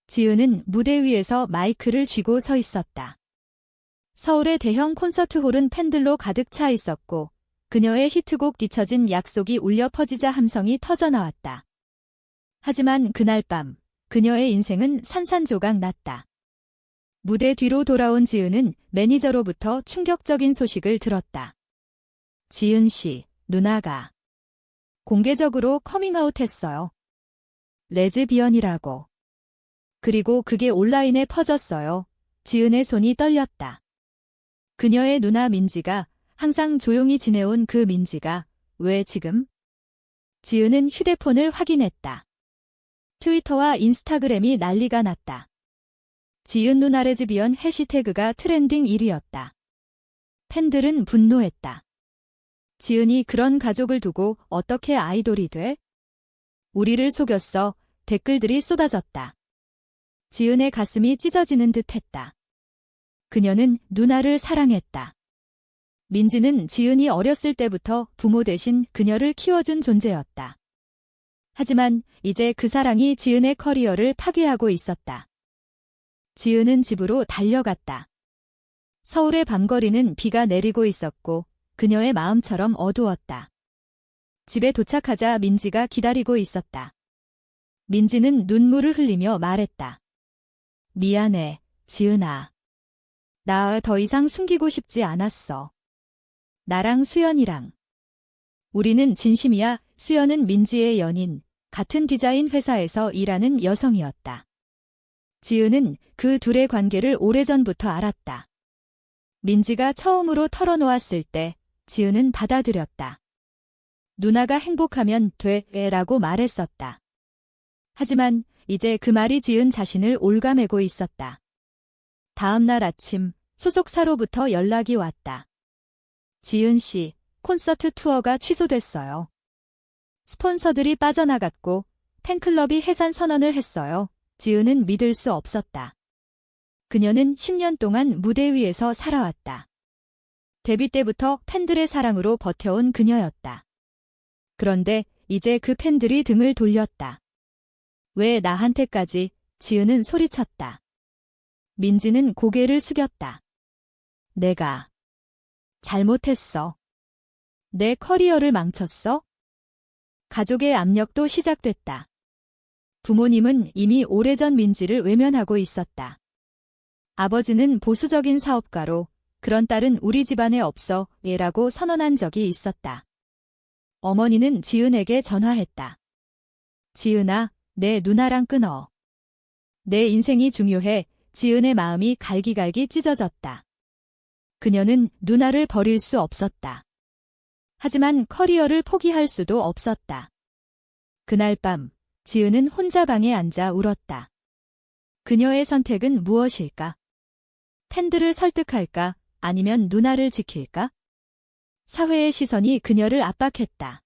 지은은 무대 위에서 마이크를 쥐고 서 있었다. 서울의 대형 콘서트홀은 팬들로 가득 차 있었고 그녀의 히트곡 뒤처진 약속이 울려 퍼지자 함성이 터져나왔다. 하지만 그날 밤 그녀의 인생은 산산조각 났다. 무대 뒤로 돌아온 지은은 매니저로부터 충격적인 소식을 들었다. 지은 씨, 누나가 공개적으로 커밍아웃했어요. 레즈비언이라고. 그리고 그게 온라인에 퍼졌어요. 지은의 손이 떨렸다. 그녀의 누나 민지가, 항상 조용히 지내온 그 민지가 왜 지금? 지은은 휴대폰을 확인했다. 트위터와 인스타그램이 난리가 났다. 지은 누나 레즈비언 해시태그가 트렌딩 1위였다. 팬들은 분노했다. 지은이 그런 가족을 두고 어떻게 아이돌이 돼? 우리를 속였어. 댓글들이 쏟아졌다. 지은의 가슴이 찢어지는 듯 했다. 그녀는 누나를 사랑했다. 민지는 지은이 어렸을 때부터 부모 대신 그녀를 키워준 존재였다. 하지만 이제 그 사랑이 지은의 커리어를 파괴하고 있었다. 지은은 집으로 달려갔다. 서울의 밤거리는 비가 내리고 있었고 그녀의 마음처럼 어두웠다. 집에 도착하자 민지가 기다리고 있었다. 민지는 눈물을 흘리며 말했다. 미안해, 지은아. 나 더 이상 숨기고 싶지 않았어. 나랑 수연이랑. 우리는 진심이야. 수연은 민지의 연인, 같은 디자인 회사에서 일하는 여성이었다. 지은은 그 둘의 관계를 오래전부터 알았다. 민지가 처음으로 털어놓았을 때 지은은 받아들였다. 누나가 행복하면 돼 라고 말했었다. 하지만 이제 그 말이 지은 자신을 올가매고 있었다. 다음 날 아침 소속사로부터 연락이 왔다. 지은 씨, 콘서트 투어가 취소됐어요. 스폰서들이 빠져나갔고 팬클럽이 해산 선언을 했어요. 지은은 믿을 수 없었다. 그녀는 10년 동안 무대 위에서 살아왔다. 데뷔 때부터 팬들의 사랑으로 버텨온 그녀였다. 그런데 이제 그 팬들이 등을 돌렸다. 왜 나한테까지? 지은은 소리쳤다. 민지는 고개를 숙였다. 내가 잘못했어. 내 커리어를 망쳤어? 가족의 압력도 시작됐다. 부모님은 이미 오래전 민지를 외면하고 있었다. 아버지는 보수적인 사업가로 그런 딸은 우리 집안에 없어 라고 선언한 적이 있었다. 어머니는 지은에게 전화했다. 지은아, 내 누나랑 끊어. 내 인생이 중요해. 지은의 마음이 갈기갈기 찢어졌다. 그녀는 누나를 버릴 수 없었다. 하지만 커리어를 포기할 수도 없었다. 그날 밤, 지은은 혼자 방에 앉아 울었다. 그녀의 선택은 무엇일까? 팬들을 설득할까? 아니면 누나를 지킬까? 사회의 시선이 그녀를 압박했다.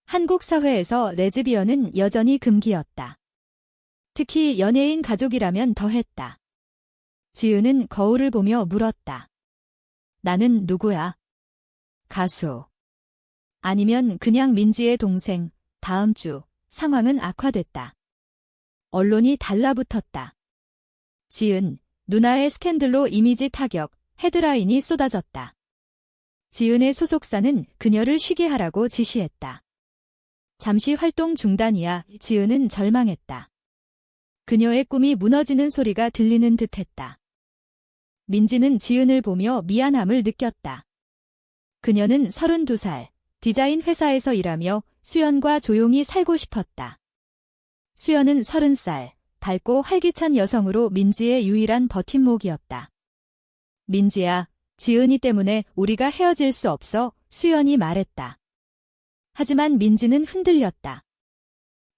한국 사회에서 레즈비언은 여전히 금기였다. 특히 연예인 가족이라면 더했다. 지은은 거울을 보며 물었다. 나는 누구야? 가수. 아니면 그냥 민지의 동생. 다음 주 상황은 악화됐다. 언론이 달라붙었다. 지은, 누나의 스캔들로 이미지 타격, 헤드라인이 쏟아졌다. 지은의 소속사는 그녀를 쉬게 하라고 지시했다. 잠시 활동 중단이야. 지은은 절망했다. 그녀의 꿈이 무너지는 소리가 들리는 듯했다. 민지는 지은을 보며 미안함을 느꼈다. 그녀는 32살, 디자인 회사에서 일하며 수연과 조용히 살고 싶었다. 수연은 30살, 밝고 활기찬 여성으로 민지의 유일한 버팀목이었다. 민지야, 지은이 때문에 우리가 헤어질 수 없어. 수연이 말했다. 하지만 민지는 흔들렸다.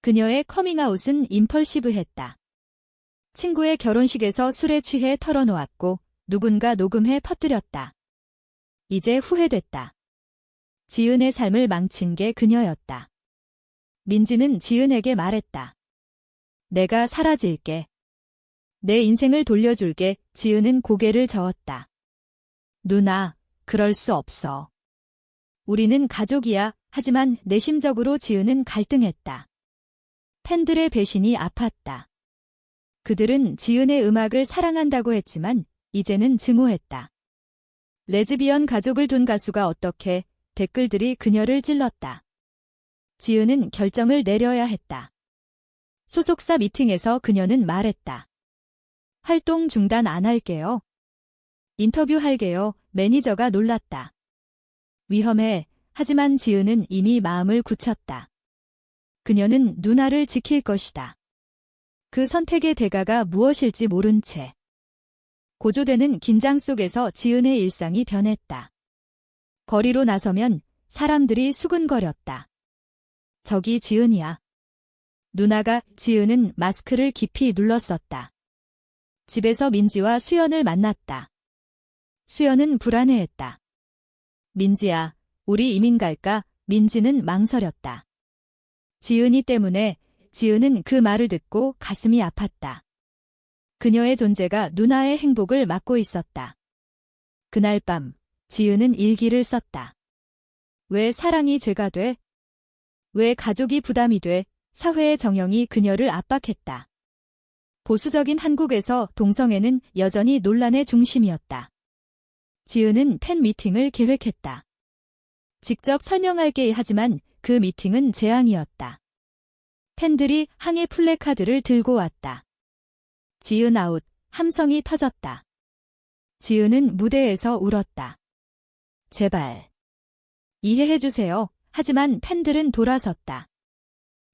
그녀의 커밍아웃은 임펄시브했다. 친구의 결혼식에서 술에 취해 털어놓았고 누군가 녹음해 퍼뜨렸다. 이제 후회됐다. 지은의 삶을 망친 게 그녀였다. 민지는 지은에게 말했다. 내가 사라질게. 내 인생을 돌려줄게. 지은은 고개를 저었다. 누나, 그럴 수 없어. 우리는 가족이야. 하지만 내심적으로 지은은 갈등했다. 팬들의 배신이 아팠다. 그들은 지은의 음악을 사랑한다고 했지만 이제는 증오했다. 레즈비언 가족을 둔 가수가 어떻게 댓글들이 그녀를 찔렀다. 지은은 결정을 내려야 했다. 소속사 미팅에서 그녀는 말했다. 활동 중단 안 할게요. 인터뷰할게요. 매니저가 놀랐다. 위험해. 하지만 지은은 이미 마음을 굳혔다. 그녀는 누나를 지킬 것이다. 그 선택의 대가가 무엇일지 모른 채 고조되는 긴장 속에서 지은의 일상이 변했다. 거리로 나서면 사람들이 수근거렸다. 저기 지은이야. 누나가 지은은 마스크를 깊이 눌렀었다. 집에서 민지와 수연을 만났다. 수연은 불안해했다. 민지야, 우리 이민 갈까? 민지는 망설였다. 지은이 때문에 지은은 그 말을 듣고 가슴이 아팠다. 그녀의 존재가 누나의 행복을 막고 있었다. 그날 밤 지은은 일기를 썼다. 왜 사랑이 죄가 돼? 왜 가족이 부담이 돼? 사회의 정형이 그녀를 압박했다. 보수적인 한국에서 동성애는 여전히 논란의 중심이었다. 지은은 팬 미팅을 계획했다. 직접 설명할게 하지만 그 미팅은 재앙이었다. 팬들이 항해 플래카드를 들고 왔다. 지은 아웃, 함성이 터졌다. 지은은 무대에서 울었다. 제발. 이해해주세요. 하지만 팬들은 돌아섰다.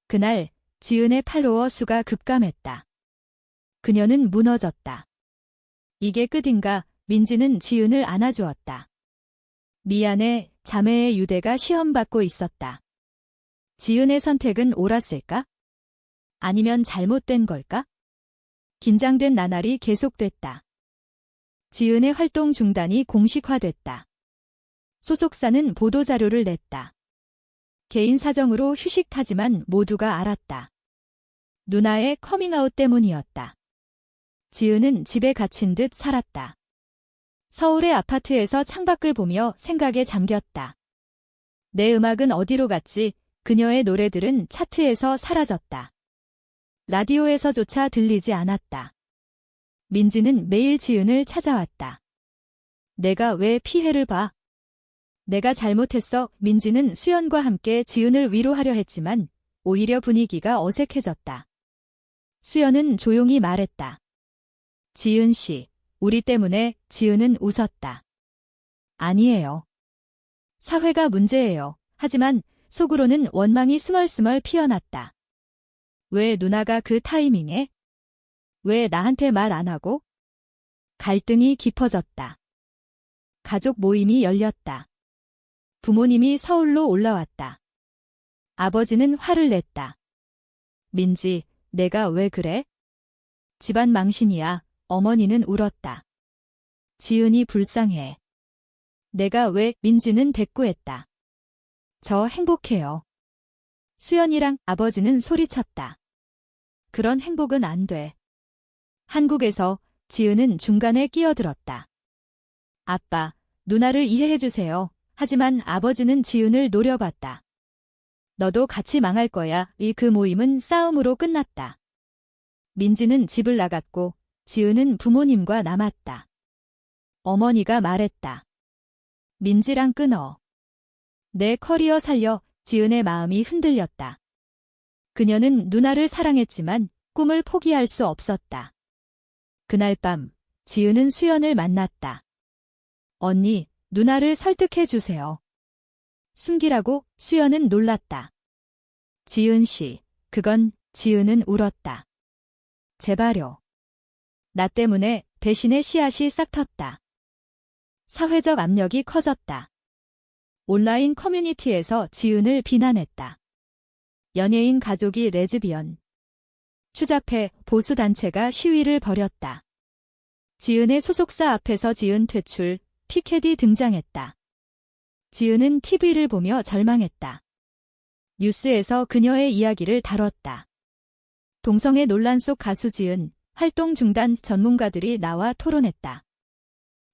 그날 지은의 팔로워 수가 급감했다. 그녀는 무너졌다. 이게 끝인가? 민지는 지은을 안아주었다. 미안해, 자매의 유대가 시험받고 있었다. 지은의 선택은 옳았을까? 아니면 잘못된 걸까? 긴장된 나날이 계속됐다. 지은의 활동 중단이 공식화됐다. 소속사는 보도자료를 냈다. 개인 사정으로 휴식하지만 모두가 알았다. 누나의 커밍아웃 때문이었다. 지은은 집에 갇힌 듯 살았다. 서울의 아파트에서 창밖을 보며 생각에 잠겼다. 내 음악은 어디로 갔지? 그녀의 노래들은 차트에서 사라졌다. 라디오에서조차 들리지 않았다. 민지는 매일 지은을 찾아왔다. 내가 왜 피해를 봐? 내가 잘못했어. 민지는 수연과 함께 지은을 위로하려 했지만 오히려 분위기가 어색해졌다. 수연은 조용히 말했다. 지은 씨, 우리 때문에. 지은은 웃었다. 아니에요. 사회가 문제예요. 하지만 속으로는 원망이 스멀스멀 피어났다. 왜 누나가 그 타이밍에? 왜 나한테 말 안 하고? 갈등이 깊어졌다. 가족 모임이 열렸다. 부모님이 서울로 올라왔다. 아버지는 화를 냈다. 민지, 내가 왜 그래? 집안 망신이야. 어머니는 울었다. 지은이 불쌍해. 내가 왜? 민지는 대꾸했다. 저 행복해요. 수연이랑 아버지는 소리쳤다. 그런 행복은 안 돼. 한국에서 지은은 중간에 끼어들었다. 아빠, 누나를 이해해주세요. 하지만 아버지는 지은을 노려봤다. 너도 같이 망할 거야. 그 모임은 싸움으로 끝났다. 민지는 집을 나갔고 지은은 부모님과 남았다. 어머니가 말했다. 민지랑 끊어. 내 커리어 살려. 지은의 마음이 흔들렸다. 그녀는 누나를 사랑했지만 꿈을 포기할 수 없었다. 그날 밤 지은은 수연을 만났다. 언니, 누나를 설득해 주세요. 숨기라고? 수연은 놀랐다. 지은 씨, 그건. 지은은 울었다. 제발요. 나 때문에 배신의 씨앗이 싹 텄다. 사회적 압력이 커졌다. 온라인 커뮤니티에서 지은을 비난했다. 연예인 가족이 레즈비언. 추잡해. 보수단체가 시위를 벌였다. 지은의 소속사 앞에서 지은 퇴출, 피켓이 등장했다. 지은은 TV를 보며 절망했다. 뉴스에서 그녀의 이야기를 다뤘다. 동성애 논란 속 가수 지은, 활동 중단. 전문가들이 나와 토론했다.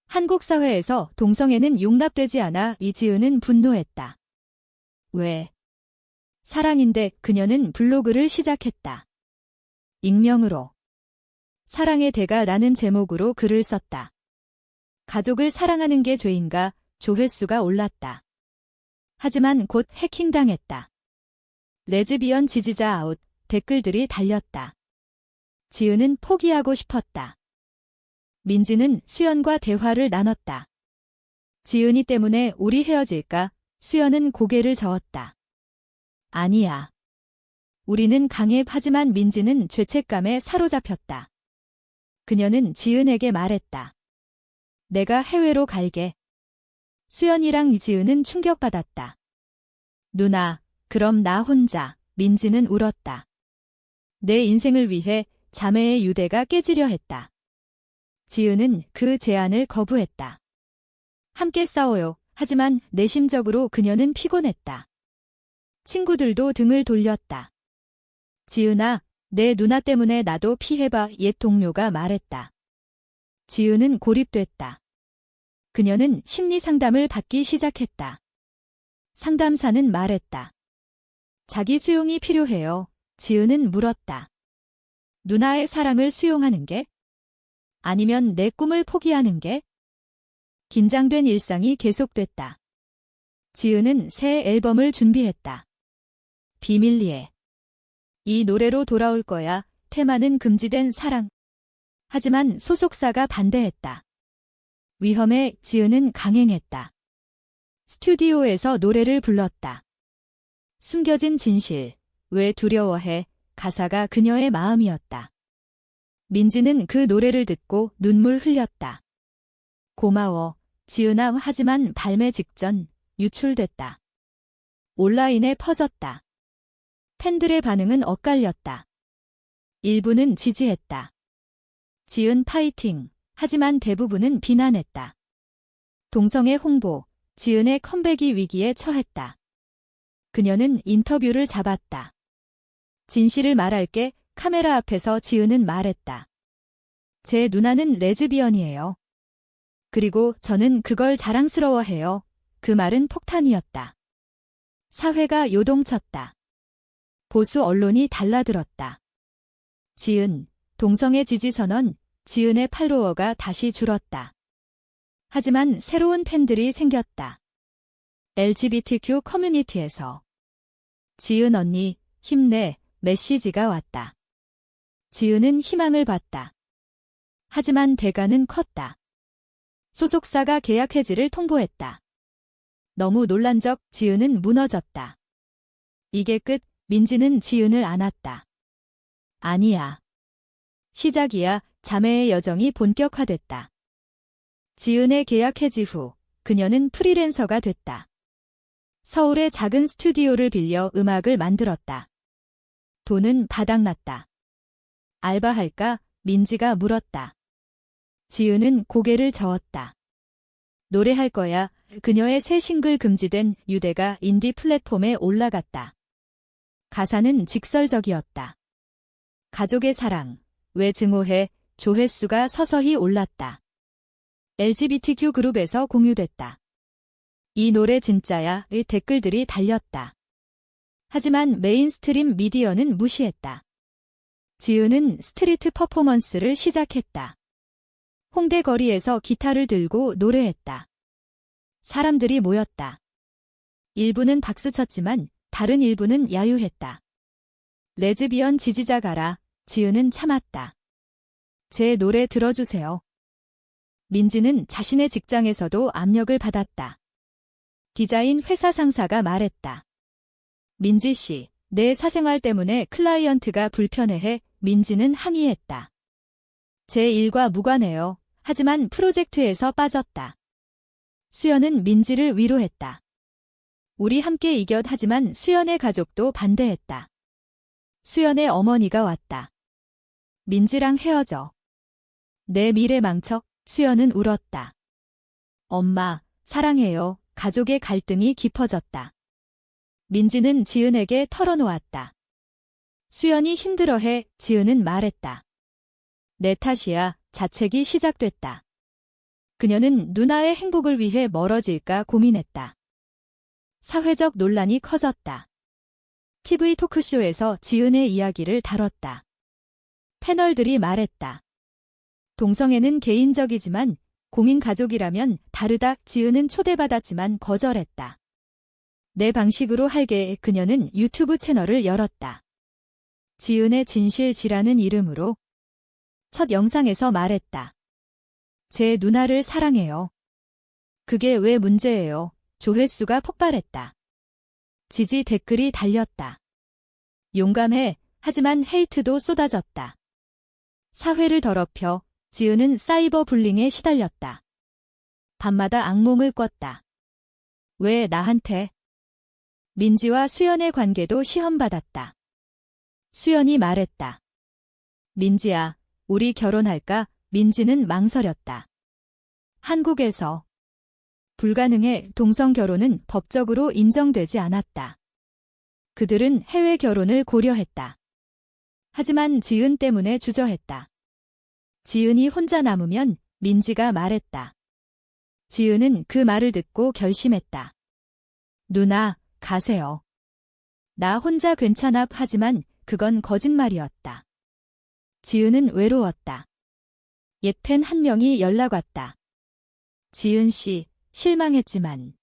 한국 사회에서 동성애는 용납되지 않아. 이지은은 분노했다. 왜? 사랑인데. 그녀는 블로그를 시작했다. 익명으로. 사랑의 대가라는 제목으로 글을 썼다. 가족을 사랑하는 게 죄인가 조회수가 올랐다. 하지만 곧 해킹당했다. 레즈비언 지지자 아웃 댓글들이 달렸다. 지은은 포기하고 싶었다. 민지는 수연과 대화를 나눴다. 지은이 때문에 우리 헤어질까? 수연은 고개를 저었다. 아니야. 우리는 강해. 하지만 민지는 죄책감에 사로잡혔다. 그녀는 지은에게 말했다. 내가 해외로 갈게. 수연이랑 지은은 충격받았다. 누나, 그럼 나 혼자. 민지는 울었다. 내 인생을 위해 자매의 유대가 깨지려 했다. 지은은 그 제안을 거부했다. 함께 싸워요. 하지만 내심적으로 그녀는 피곤했다. 친구들도 등을 돌렸다. 지은아, 내 누나 때문에 나도 피해봐. 옛 동료가 말했다. 지은은 고립됐다. 그녀는 심리 상담을 받기 시작했다. 상담사는 말했다. 자기 수용이 필요해요. 지은은 물었다. 누나의 사랑을 수용하는 게? 아니면 내 꿈을 포기하는 게? 긴장된 일상이 계속됐다. 지은은 새 앨범을 준비했다. 비밀리에. 이 노래로 돌아올 거야. 테마는 금지된 사랑. 하지만 소속사가 반대했다. 위험에 지은은 강행했다. 스튜디오에서 노래를 불렀다. 숨겨진 진실, 왜 두려워해? 가사가 그녀의 마음이었다. 민지는 그 노래를 듣고 눈물 흘렸다. 고마워, 지은아. 하지만 발매 직전 유출됐다. 온라인에 퍼졌다. 팬들의 반응은 엇갈렸다. 일부는 지지했다. 지은 파이팅. 하지만 대부분은 비난했다. 동성애 홍보, 지은의 컴백이 위기에 처했다. 그녀는 인터뷰를 잡았다. 진실을 말할게. 카메라 앞에서 지은은 말했다. 제 누나는 레즈비언이에요. 그리고 저는 그걸 자랑스러워해요. 그 말은 폭탄이었다. 사회가 요동쳤다. 보수 언론이 달라들었다. 지은, 동성애 지지 선언, 지은의 팔로워가 다시 줄었다. 하지만 새로운 팬들이 생겼다. LGBTQ 커뮤니티에서 지은 언니, 힘내 메시지가 왔다. 지은은 희망을 봤다. 하지만 대가는 컸다. 소속사가 계약 해지를 통보했다. 너무 논란적 지은은 무너졌다. 이게 끝. 민지는 지은을 안았다. 아니야. 시작이야. 자매의 여정이 본격화됐다. 지은의 계약 해지 후 그녀는 프리랜서가 됐다. 서울의 작은 스튜디오를 빌려 음악을 만들었다. 돈은 바닥났다. 알바할까? 민지가 물었다. 지은은 고개를 저었다. 노래할 거야. 그녀의 새 싱글 금지된 유대가 인디 플랫폼에 올라갔다. 가사는 직설적이었다. 가족의 사랑, 왜 증오해? 조회수가 서서히 올랐다. LGBTQ 그룹에서 공유됐다. 이 노래 진짜야?의 댓글들이 달렸다. 하지만 메인스트림 미디어는 무시했다. 지은은 스트리트 퍼포먼스를 시작했다. 홍대 거리에서 기타를 들고 노래했다. 사람들이 모였다. 일부는 박수쳤지만 다른 일부는 야유했다. 레즈비언 지지자 가라. 지은은 참았다. 제 노래 들어주세요. 민지는 자신의 직장에서도 압력을 받았다. 기자인 회사 상사가 말했다. 민지 씨, 내 사생활 때문에 클라이언트가 불편해해. 민지는 항의했다. 제 일과 무관해요. 하지만 프로젝트에서 빠졌다. 수연은 민지를 위로했다. 우리 함께 이겼. 하지만 수연의 가족도 반대했다. 수연의 어머니가 왔다. 민지랑 헤어져. 내 미래 망쳐. 수연은 울었다. 엄마, 사랑해요. 가족의 갈등이 깊어졌다. 민지는 지은에게 털어놓았다. 수연이 힘들어해. 지은은 말했다. 내 탓이야. 자책이 시작됐다. 그녀는 누나의 행복을 위해 멀어질까 고민했다. 사회적 논란이 커졌다. TV 토크쇼에서 지은의 이야기를 다뤘다. 패널들이 말했다. 동성애는 개인적이지만 공인 가족이라면 다르다. 지은은 초대받았지만 거절했다. 내 방식으로 할게. 그녀는 유튜브 채널을 열었다. 지은의 진실지라는 이름으로 첫 영상에서 말했다. 제 누나를 사랑해요. 그게 왜 문제예요? 조회수가 폭발했다. 지지 댓글이 달렸다. 용감해. 하지만 헤이트도 쏟아졌다. 사회를 더럽혀. 지은은 사이버 불링에 시달렸다. 밤마다 악몽을 꿨다. 왜 나한테? 민지와 수연의 관계도 시험받았다. 수연이 말했다. 민지야, 우리 결혼할까? 민지는 망설였다. 한국에서 불가능해. 동성 결혼은 법적으로 인정되지 않았다. 그들은 해외 결혼을 고려했다. 하지만 지은 때문에 주저했다. 지은이 혼자 남으면 민지가 말했다. 지은은 그 말을 듣고 결심했다. 누나, 가세요. 나 혼자 괜찮아. 하지만 그건 거짓말이었다. 지은은 외로웠다. 옛 팬 한 명이 연락 왔다. 지은 씨, 실망했지만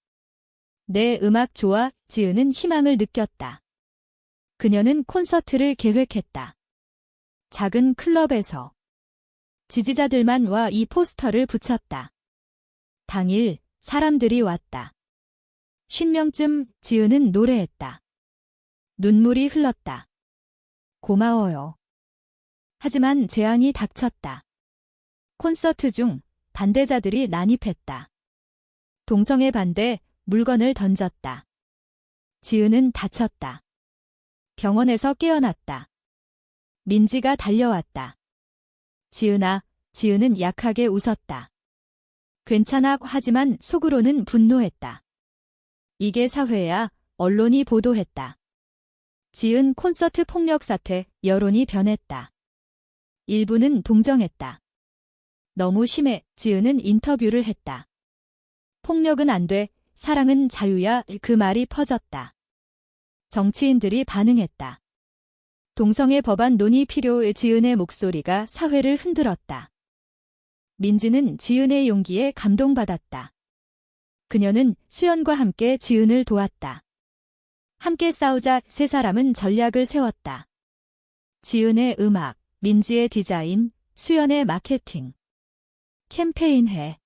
내 음악 좋아. 지은은 희망을 느꼈다. 그녀는 콘서트를 계획했다. 작은 클럽에서 지지자들만 와 이 포스터를 붙였다. 당일 사람들이 왔다. 50명쯤. 지은은 노래했다. 눈물이 흘렀다. 고마워요. 하지만 재앙이 닥쳤다. 콘서트 중 반대자들이 난입했다. 동성애 반대, 물건을 던졌다. 지은은 다쳤다. 병원에서 깨어났다. 민지가 달려왔다. 지은아. 지은은 약하게 웃었다. 괜찮아. 하지만 속으로는 분노했다. 이게 사회야. 언론이 보도했다. 지은 콘서트 폭력 사태. 여론이 변했다. 일부는 동정했다. 너무 심해. 지은은 인터뷰를 했다. 폭력은 안 돼. 사랑은 자유야. 그 말이 퍼졌다. 정치인들이 반응했다. 동성애 법안 논의 필요해. 지은의 목소리가 사회를 흔들었다. 민지는 지은의 용기에 감동받았다. 그녀는 수연과 함께 지은을 도왔다. 함께 싸우자. 세 사람은 전략을 세웠다. 지은의 음악, 민지의 디자인, 수연의 마케팅. 캠페인해.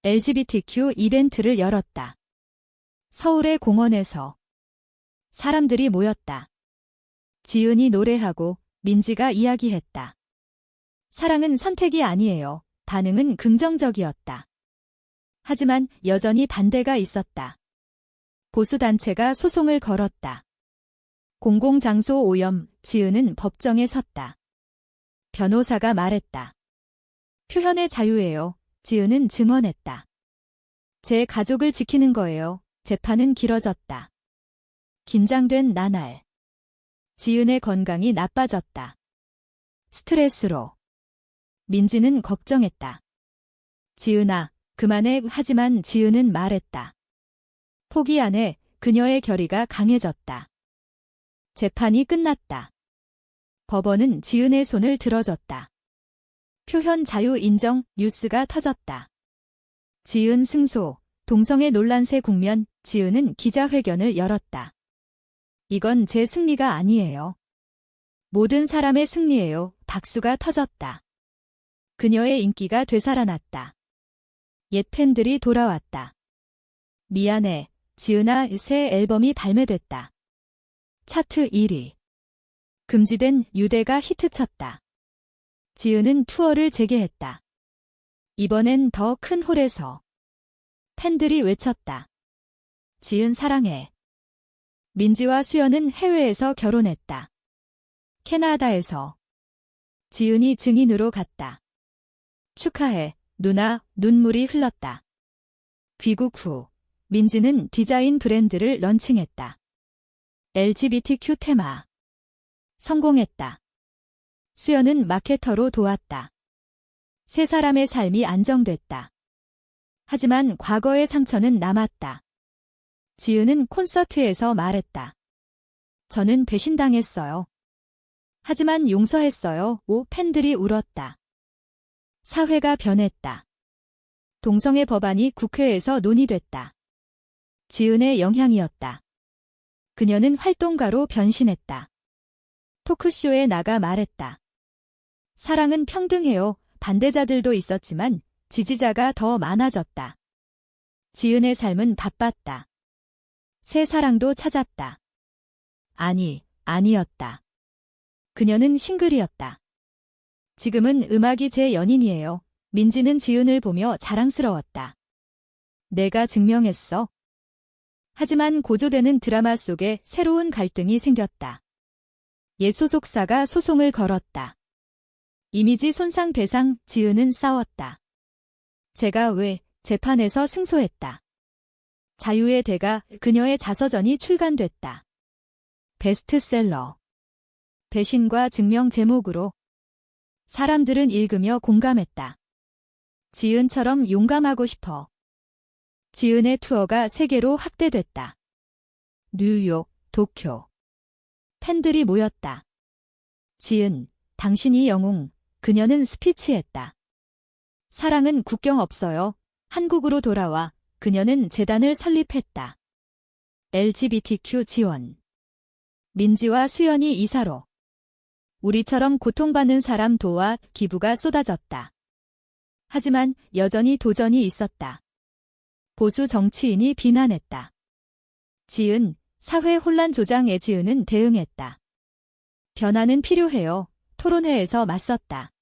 LGBTQ 이벤트를 열었다. 서울의 공원에서 사람들이 모였다. 지은이 노래하고 민지가 이야기했다. 사랑은 선택이 아니에요. 반응은 긍정적이었다. 하지만 여전히 반대가 있었다. 보수단체가 소송을 걸었다. 공공장소 오염. 지은은 법정에 섰다. 변호사가 말했다. 표현의 자유예요. 지은은 증언했다. 제 가족을 지키는 거예요. 재판은 길어졌다. 긴장된 나날. 지은의 건강이 나빠졌다. 스트레스로. 민지는 걱정했다. 지은아, 그만해. 하지만 지은은 말했다. 포기 안 해. 그녀의 결의가 강해졌다. 재판이 끝났다. 법원은 지은의 손을 들어줬다. 표현 자유 인정. 뉴스가 터졌다. 지은 승소. 동성애 논란세 국면. 지은은 기자회견을 열었다. 이건 제 승리가 아니에요. 모든 사람의 승리예요. 박수가 터졌다. 그녀의 인기가 되살아났다. 옛 팬들이 돌아왔다. 미안해, 지은아. 새 앨범이 발매됐다. 차트 1위. 금지된 유대가 히트쳤다. 지은은 투어를 재개했다. 이번엔 더 큰 홀에서. 팬들이 외쳤다. 지은 사랑해. 민지와 수연은 해외에서 결혼했다. 캐나다에서. 지은이 증인으로 갔다. 축하해, 누나. 눈물이 흘렀다. 귀국 후 민지는 디자인 브랜드를 런칭했다. LGBTQ 테마. 성공했다. 수연은 마케터로 도왔다. 세 사람의 삶이 안정됐다. 하지만 과거의 상처는 남았다. 지은은 콘서트에서 말했다. 저는 배신당했어요. 하지만 용서했어요. 팬들이 울었다. 사회가 변했다. 동성애 법안이 국회에서 논의됐다. 지은의 영향이었다. 그녀는 활동가로 변신했다. 토크쇼에 나가 말했다. 사랑은 평등해요. 반대자들도 있었지만 지지자가 더 많아졌다. 지은의 삶은 바빴다. 새 사랑도 찾았다. 아니었다. 그녀는 싱글이었다. 지금은 음악이 제 연인이에요. 민지는 지은을 보며 자랑스러웠다. 내가 증명했어. 하지만 고조되는 드라마 속에 새로운 갈등이 생겼다. 옛 소속사가 소송을 걸었다. 이미지 손상 배상, 지은은 싸웠다. 제가 왜 재판에서 승소했다. 자유의 대가, 그녀의 자서전이 출간됐다. 베스트셀러. 배신과 증명 제목으로 사람들은 읽으며 공감했다. 지은처럼 용감하고 싶어. 지은의 투어가 세계로 확대됐다. 뉴욕, 도쿄. 팬들이 모였다. 지은, 당신이 영웅. 그녀는 스피치했다. 사랑은 국경 없어요. 한국으로 돌아와. 그녀는 재단을 설립했다. LGBTQ 지원. 민지와 수연이 이사로. 우리처럼 고통받는 사람 도와 기부가 쏟아졌다. 하지만 여전히 도전이 있었다. 보수 정치인이 비난했다. 지은, 사회 혼란 조장에 지은은 대응했다. 변화는 필요해요. 토론회에서 맞섰다.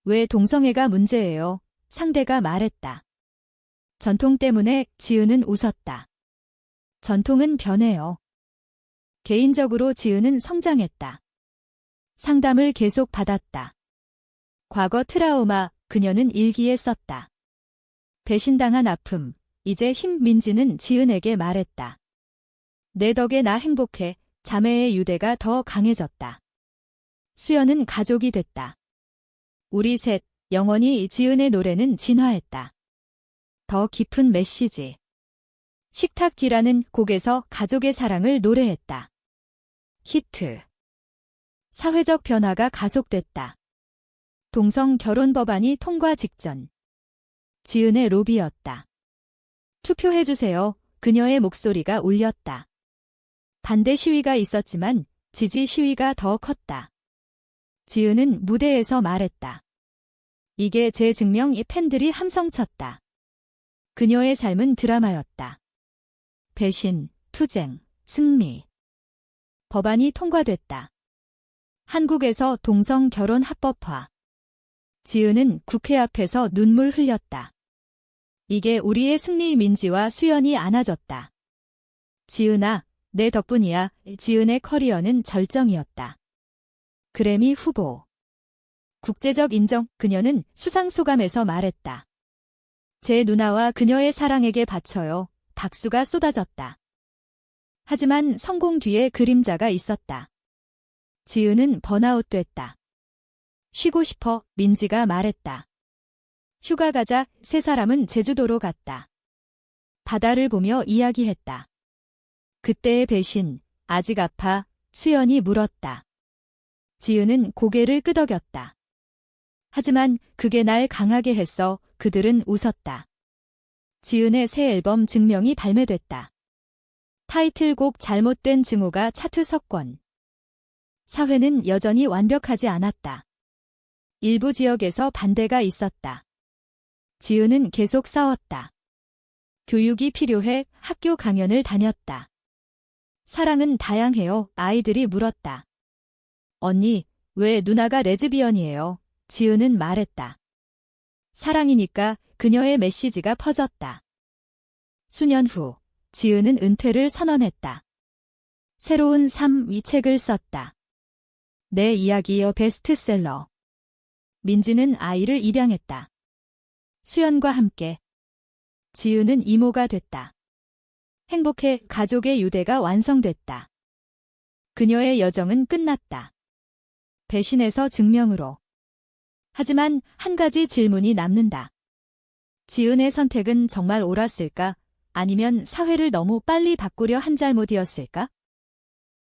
왜 동성애가 문제예요? 상대가 말했다. 전통 때문에 지은은 웃었다. 전통은 변해요. 개인적으로 지은은 성장했다. 상담을 계속 받았다. 과거 트라우마, 그녀는 일기에 썼다. 배신당한 아픔, 이제 힘. 민지는 지은에게 말했다. 내 덕에 나 행복해. 자매의 유대가 더 강해졌다. 수연은 가족이 됐다. 우리 셋, 영원히. 지은의 노래는 진화했다. 더 깊은 메시지. 식탁지라는 곡에서 가족의 사랑을 노래했다. 히트. 사회적 변화가 가속됐다. 동성 결혼 법안이 통과 직전. 지은의 로비였다. 투표해주세요. 그녀의 목소리가 울렸다. 반대 시위가 있었지만 지지 시위가 더 컸다. 지은은 무대에서 말했다. 이게 제 증명. 이 팬들이 함성쳤다. 그녀의 삶은 드라마였다. 배신, 투쟁, 승리. 법안이 통과됐다. 한국에서 동성 결혼 합법화. 지은은 국회 앞에서 눈물 흘렸다. 이게 우리의 승리. 민지와 수연이 안아줬다. 지은아, 내 덕분이야. 지은의 커리어는 절정이었다. 그래미 후보. 국제적 인정. 그녀는 수상 소감에서 말했다. 제 누나와 그녀의 사랑에게 바쳐요. 박수가 쏟아졌다. 하지만 성공 뒤에 그림자가 있었다. 지은은 번아웃 됐다. 쉬고 싶어. 민지가 말했다. 휴가 가자. 세 사람은 제주도로 갔다. 바다를 보며 이야기했다. 그때의 배신, 아직 아파? 수연이 물었다. 지은은 고개를 끄덕였다. 하지만 그게 날 강하게 했어. 그들은 웃었다. 지은의 새 앨범 증명이 발매됐다. 타이틀곡 잘못된 증오가 차트 석권. 사회는 여전히 완벽하지 않았다. 일부 지역에서 반대가 있었다. 지은은 계속 싸웠다. 교육이 필요해. 학교 강연을 다녔다. 사랑은 다양해요. 아이들이 물었다. 언니, 왜 누나가 레즈비언이에요? 지은은 말했다. 사랑이니까. 그녀의 메시지가 퍼졌다. 수년 후, 지은은 은퇴를 선언했다. 새로운 삶. 이 책을 썼다. 내 이야기여 베스트셀러. 민지는 아이를 입양했다. 수연과 함께. 지은은 이모가 됐다. 행복해. 가족의 유대가 완성됐다. 그녀의 여정은 끝났다. 배신에서 증명으로. 하지만 한 가지 질문이 남는다. 지은의 선택은 정말 옳았을까? 아니면 사회를 너무 빨리 바꾸려 한 잘못이었을까?